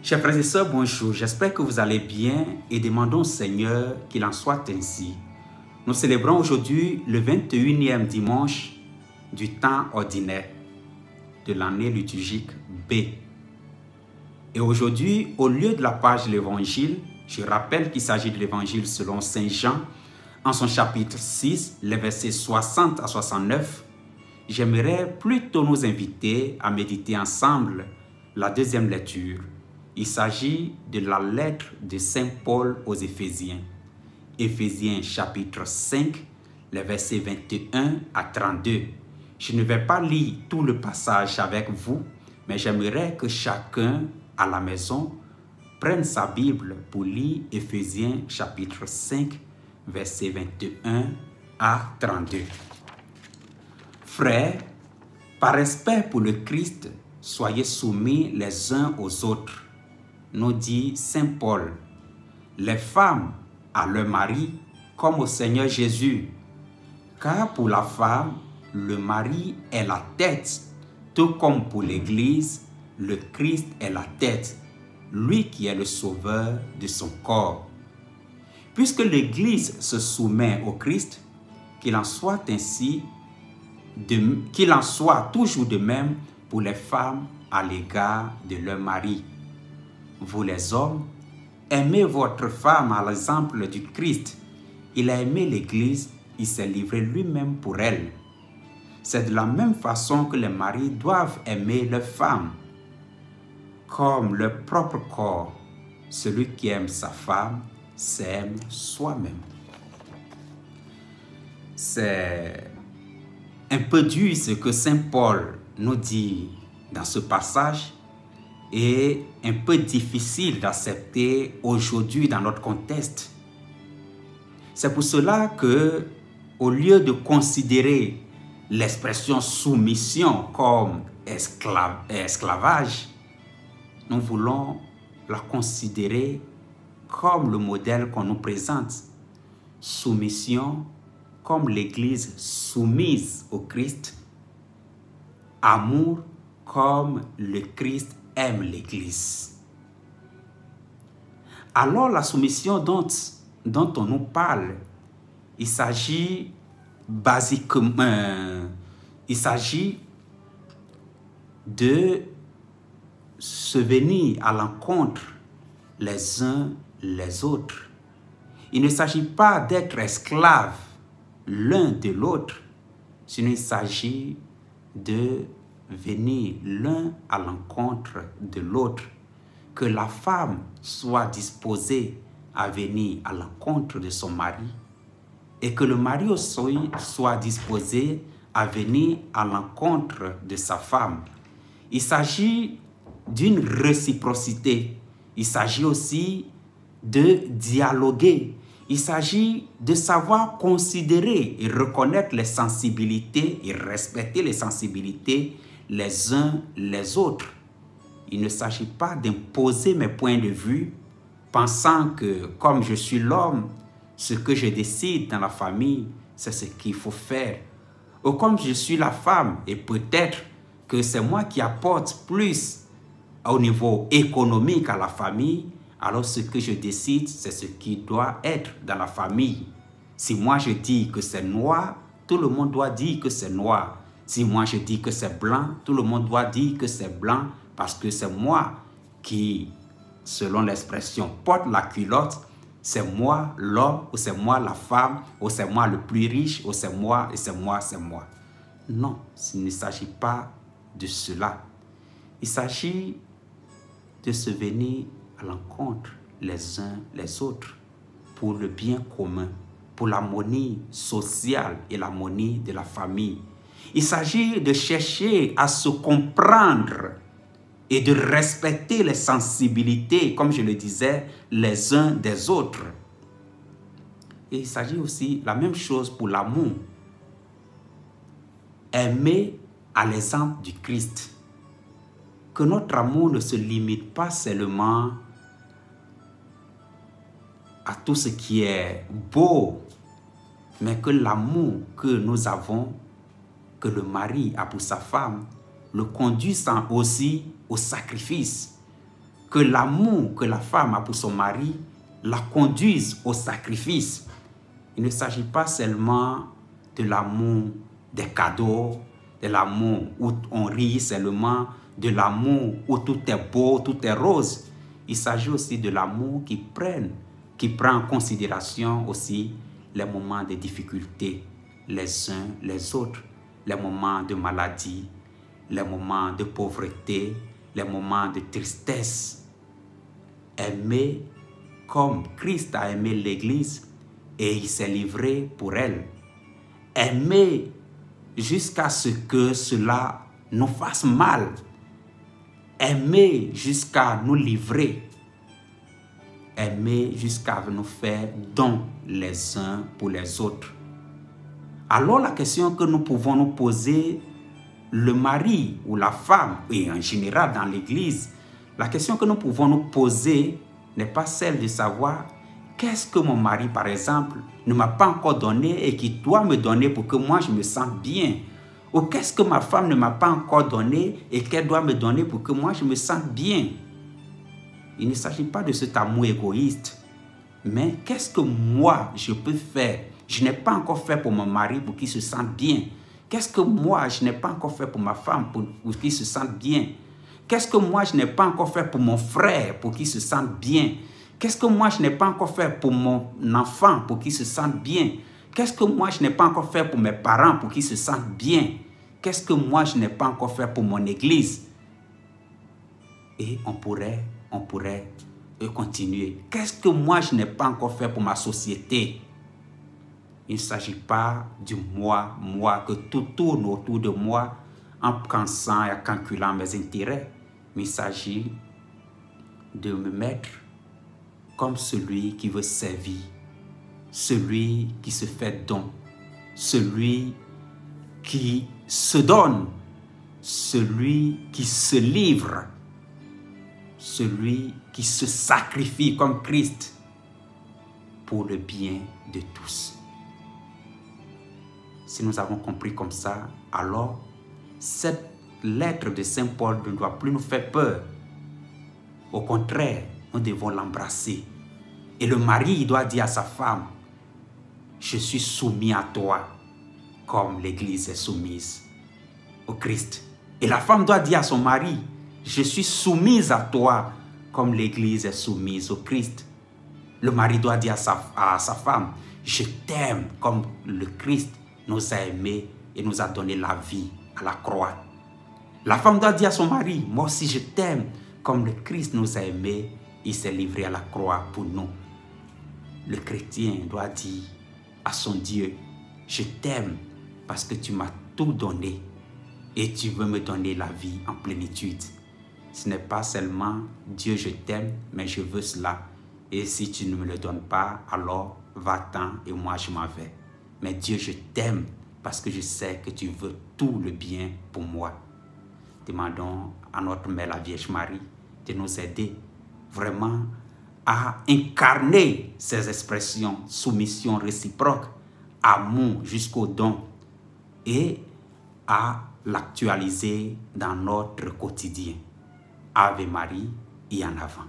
Chers frères et sœurs, bonjour. J'espère que vous allez bien et demandons au Seigneur qu'il en soit ainsi. Nous célébrons aujourd'hui le 21e dimanche du temps ordinaire de l'année liturgique B. Et aujourd'hui, au lieu de la page de l'Évangile, je rappelle qu'il s'agit de l'Évangile selon Saint Jean, en son chapitre 6, les versets 60 à 69, j'aimerais plutôt nous inviter à méditer ensemble la deuxième lecture. Il s'agit de la lettre de Saint Paul aux Éphésiens. Éphésiens chapitre 5, les versets 21 à 32. Je ne vais pas lire tout le passage avec vous, mais j'aimerais que chacun à la maison prenne sa Bible pour lire Éphésiens chapitre 5, versets 21 à 32. Frères, par respect pour le Christ, soyez soumis les uns aux autres, nous dit Saint Paul. Les femmes à leur mari comme au Seigneur Jésus, car pour la femme, le mari est la tête, tout comme pour l'Église, le Christ est la tête, lui qui est le sauveur de son corps. Puisque l'Église se soumet au Christ, qu'il en soit ainsi, qu'il en soit toujours de même pour les femmes à l'égard de leur mari. Vous les hommes, aimez votre femme à l'exemple du Christ. Il a aimé l'Église, il s'est livré lui-même pour elle. C'est de la même façon que les maris doivent aimer leurs femmes comme leur propre corps. Celui qui aime sa femme s'aime soi-même. C'est un peu dur ce que Saint Paul nous dit dans ce passage et un peu difficile d'accepter aujourd'hui dans notre contexte. C'est pour cela que, au lieu de considérer l'expression soumission comme esclavage, nous voulons la considérer comme le modèle qu'on nous présente. Soumission comme l'Église soumise au Christ. Amour comme le Christ aime l'Église. Alors la soumission dont on nous parle, il s'agit basiquement, de se venir à l'encontre les uns les autres. Il ne s'agit pas d'être esclaves l'un de l'autre, sinon il s'agit de venir l'un à l'encontre de l'autre, que la femme soit disposée à venir à l'encontre de son mari et que le mari aussi soit disposé à venir à l'encontre de sa femme. Il s'agit d'une réciprocité. Il s'agit aussi de dialoguer. Il s'agit de savoir considérer et reconnaître les sensibilités et respecter les sensibilités les uns les autres. Il ne s'agit pas d'imposer mes points de vue pensant que comme je suis l'homme, ce que je décide dans la famille, c'est ce qu'il faut faire. Ou comme je suis la femme et peut-être que c'est moi qui apporte plus au niveau économique à la famille, alors ce que je décide, c'est ce qui doit être dans la famille. Si moi je dis que c'est noir, tout le monde doit dire que c'est noir. Si moi je dis que c'est blanc, tout le monde doit dire que c'est blanc parce que c'est moi qui, selon l'expression, porte la culotte. C'est moi l'homme, ou c'est moi la femme, ou c'est moi le plus riche, ou c'est moi, et c'est moi, c'est moi. Non, il ne s'agit pas de cela. Il s'agit de se venir à l'encontre les uns les autres pour le bien commun, pour l'harmonie sociale et l'harmonie de la famille. Il s'agit de chercher à se comprendre et de respecter les sensibilités, comme je le disais, les uns des autres. Et il s'agit aussi la même chose pour l'amour. Aimer à l'exemple du Christ. Que notre amour ne se limite pas seulement à tout ce qui est beau, mais que l'amour que nous avons, que le mari a pour sa femme, le conduisant aussi au sacrifice. que l'amour que la femme a pour son mari la conduise au sacrifice. Il ne s'agit pas seulement de l'amour des cadeaux, de l'amour où on rit seulement, de l'amour où tout est beau, tout est rose. Il s'agit aussi de l'amour qui prend en considération aussi les moments de difficulté, les uns les autres, les moments de maladie, les moments de pauvreté, les moments de tristesse. Aimer comme Christ a aimé l'Église et il s'est livré pour elle. Aimer jusqu'à ce que cela nous fasse mal. Aimer jusqu'à nous livrer. Aimer jusqu'à nous faire don les uns pour les autres. Alors la question que nous pouvons nous poser, le mari ou la femme, et en général dans l'Église, la question que nous pouvons nous poser n'est pas celle de savoir qu'est-ce que mon mari, par exemple, ne m'a pas encore donné et qui doit me donner pour que moi je me sente bien. Ou qu'est-ce que ma femme ne m'a pas encore donné et qu'elle doit me donner pour que moi je me sente bien. Il ne s'agit pas de cet amour égoïste, mais qu'est-ce que moi je peux faire? Je n'ai pas encore fait pour mon mari pour qu'il se sente bien. Qu'est-ce que moi je n'ai pas encore fait pour ma femme pour qu'il se sente bien? Qu'est-ce que moi je n'ai pas encore fait pour mon frère pour qu'il se sente bien? Qu'est-ce que moi je n'ai pas encore fait pour mon enfant pour qu'il se sente bien? Qu'est-ce que moi je n'ai pas encore fait pour mes parents pour qu'ils se sentent bien? Qu'est-ce que moi je n'ai pas encore fait pour mon église? Et on pourrait continuer. Qu'est-ce que moi je n'ai pas encore fait pour ma société? Il ne s'agit pas du moi que tout tourne autour de moi en pensant et en calculant mes intérêts. Mais il s'agit de me mettre comme celui qui veut servir, celui qui se fait don, celui qui se donne, celui qui se livre, celui qui se sacrifie comme Christ pour le bien de tous. Si nous avons compris comme ça, alors cette lettre de Saint Paul ne doit plus nous faire peur. Au contraire, nous devons l'embrasser. Et le mari doit dire à sa femme, je suis soumis à toi, comme l'Église est soumise au Christ. Et la femme doit dire à son mari, je suis soumise à toi, comme l'Église est soumise au Christ. Le mari doit dire à sa femme, je t'aime, comme le Christ nous a aimés et nous a donné la vie à la croix. La femme doit dire à son mari, moi aussi je t'aime, comme le Christ nous a aimés, il s'est livré à la croix pour nous. Le chrétien doit dire à son Dieu, je t'aime parce que tu m'as tout donné et tu veux me donner la vie en plénitude. Ce n'est pas seulement Dieu je t'aime, mais je veux cela. Et si tu ne me le donnes pas, alors va-t'en et moi je m'en vais. Mais Dieu je t'aime parce que je sais que tu veux tout le bien pour moi. Demandons à notre Mère la Vierge Marie de nous aider vraiment à incarner ces expressions, soumission réciproque, amour jusqu'au don et à l'actualiser dans notre quotidien. Ave Marie et en avant.